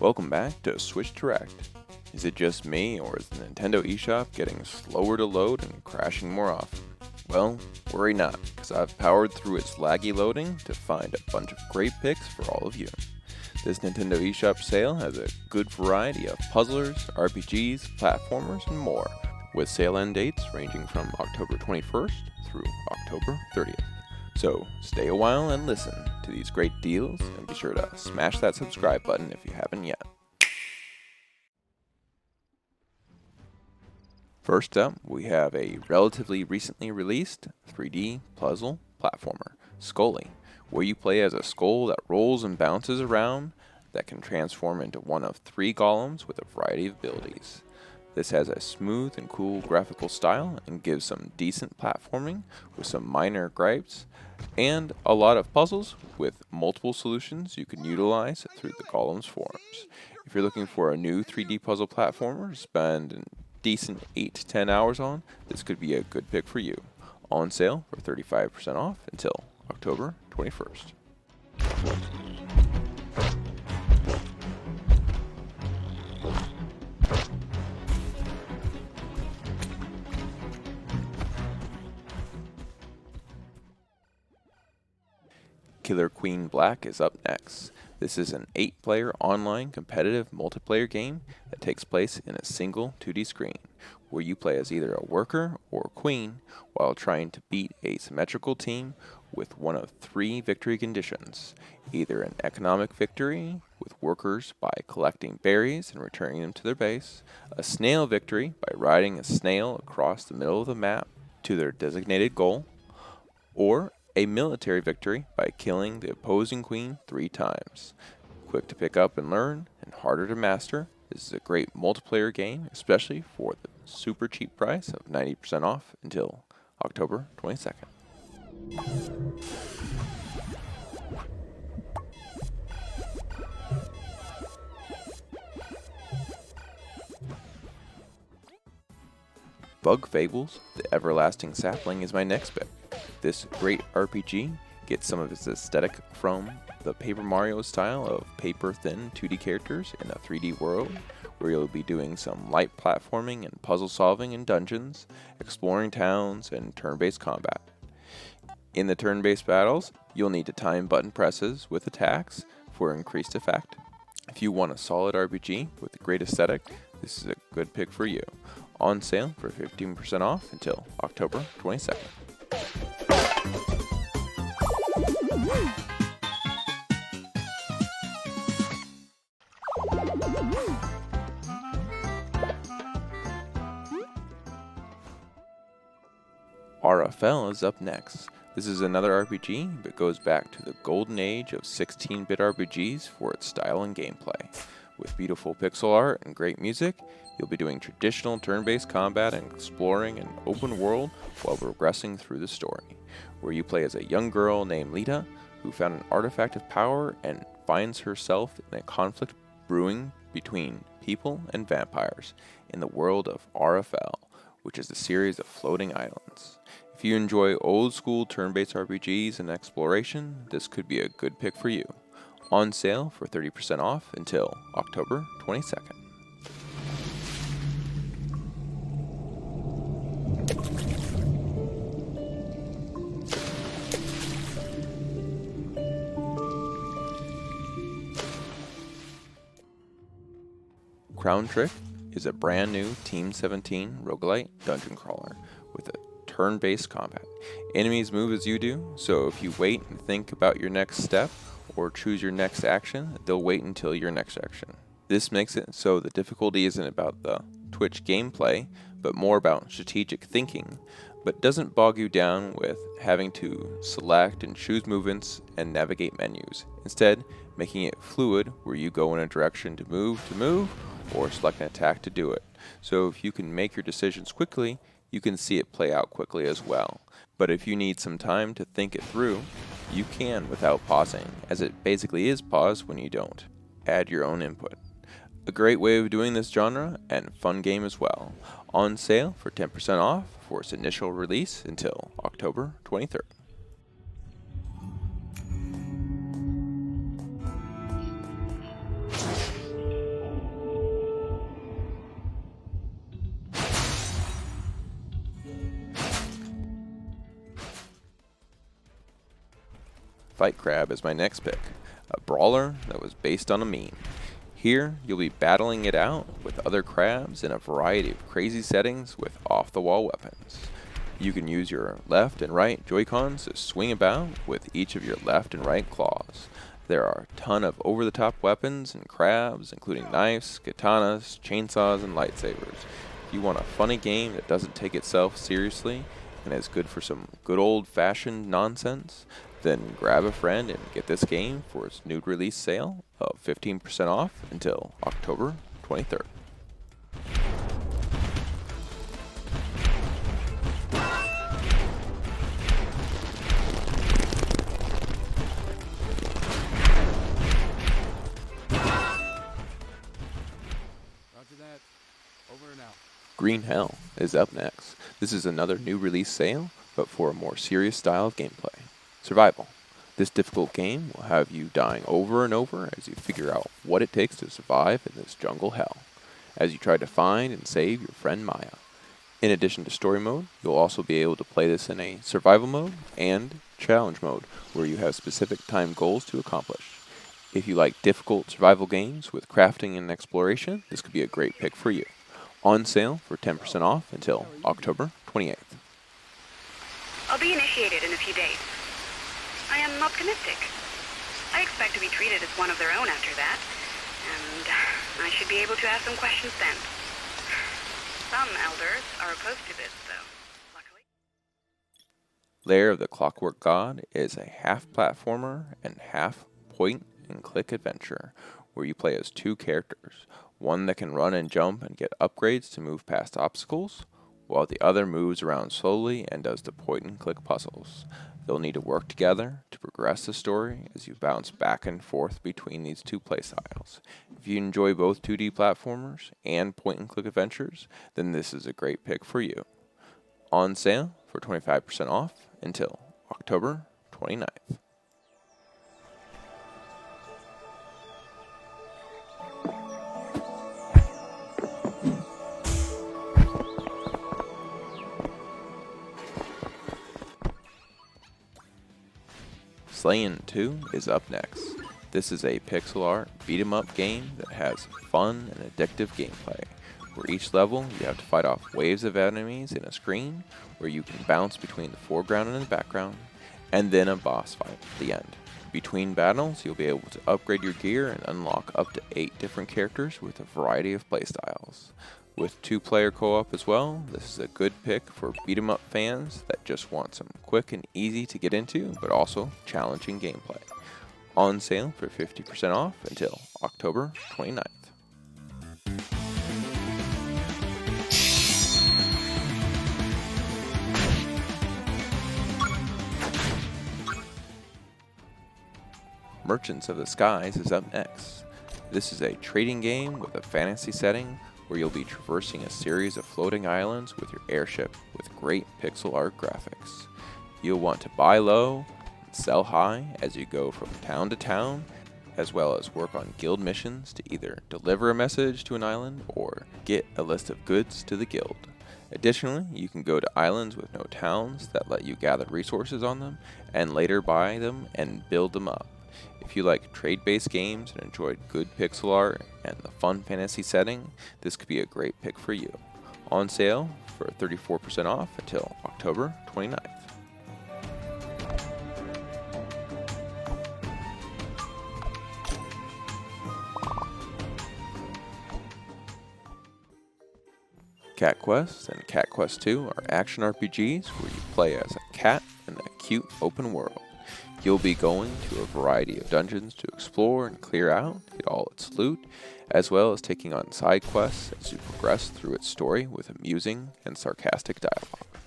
Welcome back to SwitchDirect. Is it just me, or is the Nintendo Eshop getting slower to load and crashing more often? Well, worry not, because I've powered through its laggy loading to find a bunch of great picks for all of you. This Nintendo Eshop sale has a good variety of puzzlers, RPGs, platformers, and more, with sale end dates ranging from October 21st through October 30th. So stay a while and listen to these great deals, and be sure to smash that subscribe button if you haven't yet. First up, we have a relatively recently released 3D puzzle platformer, Skully, where you play as a skull that rolls and bounces around that can transform into one of 3 golems with a variety of abilities. This has a smooth and cool graphical style and gives some decent platforming with some minor gripes, and a lot of puzzles with multiple solutions you can utilize through the golem's forms. If you're looking for a new 3D puzzle platformer to spend a decent 8 to 10 hours on, this could be a good pick for you. On sale for 35% off until October 21st. Killer Queen Black is up next. This is an 8-player online competitive multiplayer game that takes place in a single 2D screen, where you play as either a worker or a queen while trying to beat a symmetrical team with one of 3 victory conditions: either an economic victory with workers by collecting berries and returning them to their base, a snail victory by riding a snail across the middle of the map to their designated goal, or a military victory by killing the opposing queen 3 times. Quick to pick up and learn, and harder to master, this is a great multiplayer game, especially for the super cheap price of 90% off until October 22nd. Bug Fables, The Everlasting Sapling is my next pick. This great RPG gets some of its aesthetic from the Paper Mario style of paper-thin 2D characters in a 3D world, where you'll be doing some light platforming and puzzle solving in dungeons, exploring towns, and turn-based combat. In the turn-based battles, you'll need to time button presses with attacks for increased effect. If you want a solid RPG with a great aesthetic, this is a good pick for you. On sale for 15% off until October 22nd. RFL is up next. This is another RPG, but goes back to the golden age of 16-bit RPGs for its style and gameplay. With beautiful pixel art and great music, you'll be doing traditional turn-based combat and exploring an open world while progressing through the story, where you play as a young girl named Lita, who found an artifact of power and finds herself in a conflict brewing between people and vampires in the world of RFL, which is a series of floating islands. If you enjoy old-school turn-based RPGs and exploration, this could be a good pick for you. On sale for 30% off until October 22nd. Crown Trick is a brand new Team 17 roguelite dungeon crawler with a turn-based combat. Enemies move as you do, so if you wait and think about your next step or choose your next action, they'll wait until your next action. This makes it so the difficulty isn't about the Twitch gameplay, but more about strategic thinking, but doesn't bog you down with having to select and choose movements and navigate menus. Instead, making it fluid where you go in a direction to move, or select an attack to do it. So if you can make your decisions quickly, you can see it play out quickly as well. But if you need some time to think it through, you can without pausing, as it basically is pause when you don't. Add your own input. A great way of doing this genre, and fun game as well. On sale for 10% off for its initial release until October 23rd. Fight Crab is my next pick, a brawler that was based on a meme. Here, you'll be battling it out with other crabs in a variety of crazy settings with off-the-wall weapons. You can use your left and right Joy-Cons to swing about with each of your left and right claws. There are a ton of over-the-top weapons and crabs, including knives, katanas, chainsaws, and lightsabers. If you want a funny game that doesn't take itself seriously and is good for some good old-fashioned nonsense, then grab a friend and get this game for its new release sale of 15% off until October 23rd. Green Hell is up next. This is another new release sale, but for a more serious style of gameplay. Survival. This difficult game will have you dying over and over as you figure out what it takes to survive in this jungle hell, as you try to find and save your friend Maya. In addition to story mode, you'll also be able to play this in a survival mode and challenge mode, where you have specific time goals to accomplish. If you like difficult survival games with crafting and exploration, this could be a great pick for you. On sale for 10% off until October 28th. I'll be initiated in a few days. I am optimistic. I expect to be treated as one of their own after that, and I should be able to ask some questions then. Some elders are opposed to this, though, luckily. Lair of the Clockwork God is a half platformer and half point-and-click adventure where you play as two characters. One that can run and jump and get upgrades to move past obstacles, while the other moves around slowly and does the point-and-click puzzles. They'll need to work together to progress the story as you bounce back and forth between these two playstyles. If you enjoy both 2D platformers and point-and-click adventures, then this is a great pick for you. On sale for 25% off until October 29th. Slayin' 2 is up next. This is a pixel art beat-em-up game that has fun and addictive gameplay, where each level you have to fight off waves of enemies in a screen where you can bounce between the foreground and the background, and then a boss fight at the end. Between battles, you'll be able to upgrade your gear and unlock up to 8 different characters with a variety of playstyles. With 2-player co-op as well, this is a good pick for beat-em-up fans that just want some quick and easy to get into, but also challenging gameplay. On sale for 50% off until October 29th. Merchants of the Skies is up next. This is a trading game with a fantasy setting where you'll be traversing a series of floating islands with your airship with great pixel art graphics. You'll want to buy low and sell high as you go from town to town, as well as work on guild missions to either deliver a message to an island or get a list of goods to the guild. Additionally, you can go to islands with no towns that let you gather resources on them and later buy them and build them up. If you like trade-based games and enjoyed good pixel art and the fun fantasy setting, this could be a great pick for you. On sale for 34% off until October 29th. Cat Quest and Cat Quest 2 are action RPGs where you play as a cat in a cute open world. You'll be going to a variety of dungeons to explore and clear out, get all its loot, as well as taking on side quests as you progress through its story with amusing and sarcastic dialogue.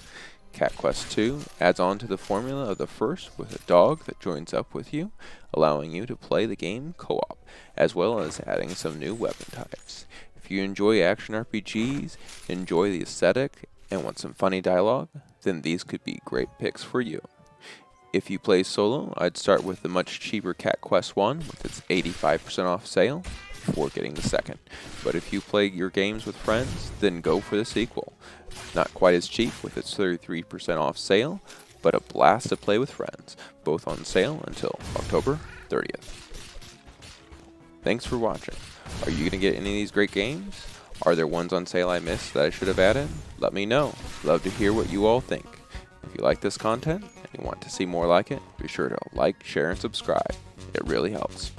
Cat Quest 2 adds on to the formula of the first with a dog that joins up with you, allowing you to play the game co-op, as well as adding some new weapon types. If you enjoy action RPGs, enjoy the aesthetic, and want some funny dialogue, then these could be great picks for you. If you play solo, I'd start with the much cheaper Cat Quest 1 with its 85% off sale before getting the second. But if you play your games with friends, then go for the sequel. Not quite as cheap with its 33% off sale, but a blast to play with friends, both on sale until October 30th. Thanks for watching. Are you going to get any of these great games? Are there ones on sale I missed that I should have added? Let me know. Love to hear what you all think. If you like this content and you want to see more like it, be sure to like, share, and subscribe. It really helps.